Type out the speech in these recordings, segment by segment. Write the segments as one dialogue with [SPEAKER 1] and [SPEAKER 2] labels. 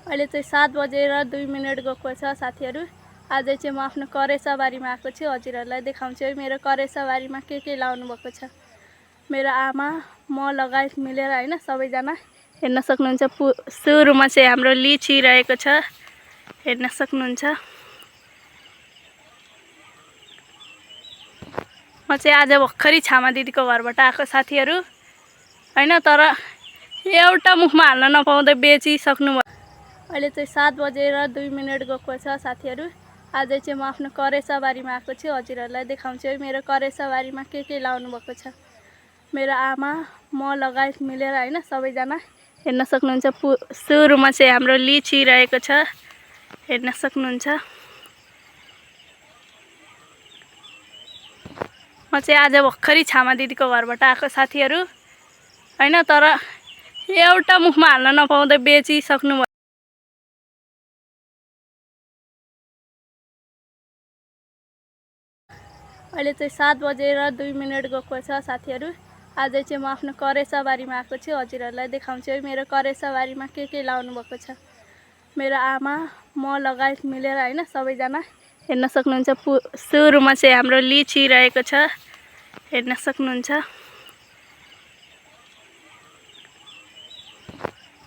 [SPEAKER 1] अहिले चाहिँ 7:02 गएको छ साथीहरू। आज चाहिँ म आफ्नो करेसा बारीमा आएको छु। हजुरहरूलाई देखाउँछु है मेरो करेसा बारीमा के लाउनु भएको छ। मेरो आमा म लगायत मिलेर हैन सबैजना हेर्न सक्नुहुन्छ। सुरुमा चाहिँ हाम्रो लिची रहेको छ, हेर्न सक्नुहुन्छ। म चाहिँ आज भर्खरै छामा दिदीको घरबाट आएको साथीहरू हैन, तर एउटा मुखमा हाल्न नपाउँदै बेचिसक्नु भयो। अहिले चाहिँ 7:02 गएको छ साथीहरू। आज चाहिँ म आफ्नो करेसा बारीमा आएको छु। हजुरहरूलाई देखाउँछु है मेरो करेसा बारीमा के लाउनु भएको छ। मेरो आमा म लगायत मिलेर हैन सबैजना हेर्न सक्नुहुन्छ। सुरुमा चाहिँ हाम्रो लिची रहेको छ, हेर्न सक्नुहुन्छ। म चाहिँ आज भर्खरै छामा दिदीको घरबाट आएको साथीहरू हैन, तर एउटा मुखमा हाल्न नपाउँदै बेचिसक्नु भयो। अहिले चाहिँ 7:02 गएको छ साथीहरू। आज चाहिँ म आफ्नो करेसा बारीमा आएको छु। हजुरहरूलाई देखाउँछु है मेरो करेसा बारीमा के लाउनु भएको छ। मेरो आमा म लगायत मिलेर हैन सबैजना हेर्न सक्नुहुन्छ। सुरुमा चाहिँ हाम्रो लिची रहेको छ, हेर्न सक्नुहुन्छ।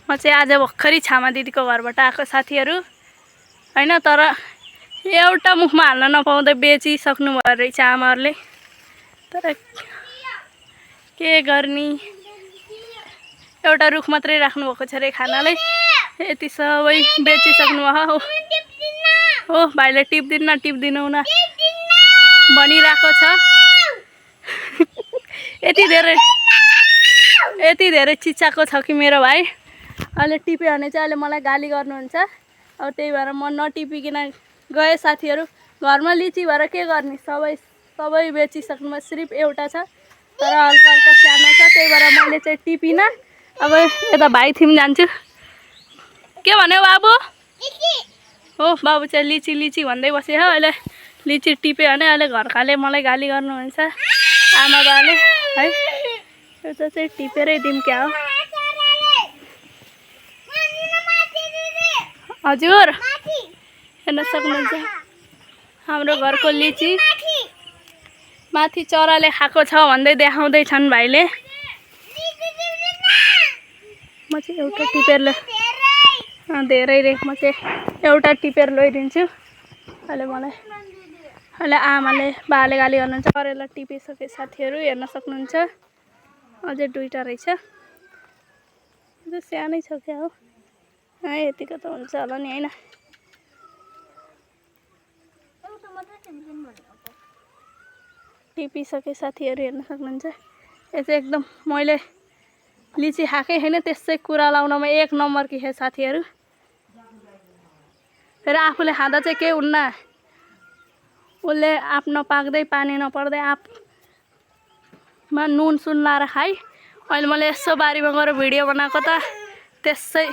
[SPEAKER 1] म चाहिँ आज भर्खरै छामा दिदीको घरबाट आएको साथीहरू हैन, तर एउटा मुखमा हाल्न नपाउँदै बेचिसक्नु भयो रहेछ आमाहरूले। तर के गर्ने, एउटा रुख मात्रै राख्नु भएको छ रे खानाले, यति सबै बेचिसक्नु भयो। हो भाइले टिप्दिनौ न भनिरहेको छ। यति धेरै चिच्चाको छ कि मेरो भाइ। अहिले टिप्यो भने चाहिँ अहिले मलाई गाली गर्नुहुन्छ। अब त्यही भएर म नटिपिकन गएँ साथीहरू। घरमा लिची भएर के गर्ने, सबै बेचिसक्नु। सिर्फ एउटा छ, तर हल्का सानो छ, त्यही भएर मैले चाहिँ टिपिनँ। अब यता भाइ थिम जान्छु। के भन्यो बाबु? हो बाबु चाहिँ लिची भन्दै बस्यो हो। अहिले लिची टिप्यो भने अहिले घरकाले मलाई गाली गर्नुहुन्छ आमा बाले है। एउटा चाहिँ टिपेरै दिउँ क्या हो। हजुर हेर्न सक्नुहुन्छ हाम्रो घरको लिची माथि चराले खाएको छ भन्दै देखाउँदैछन् भाइले। म चाहिँ एउटा टिपेर धेरै रे, म चाहिँ एउटा टिपेर लैदिन्छु। अहिले आमाले बाले गाली गर्नुहुन्छ। करेला टिपिसके साथीहरू हेर्न सक्नुहुन्छ। अझै दुईटा रहेछ, त्यो सानै छ क्या हो। यतिको त हुन्छ होला नि हैन। टिपिसके साथीहरू हेर्न सक्नुहुन्छ। यो चाहिँ एकदम मैले लिची खाएकै छैन, त्यसै कुरा लाउनमा एक नम्बर कि है साथीहरू। फेरि आफूले खाँदा चाहिँ केही हुन्न, उसले आफ्नो पाक्दै पानी नपर्दै आफमा नुन सुन लाएर खाइ। अहिले मैले यसो बारीमा गएर भिडियो बनाएको त त्यसै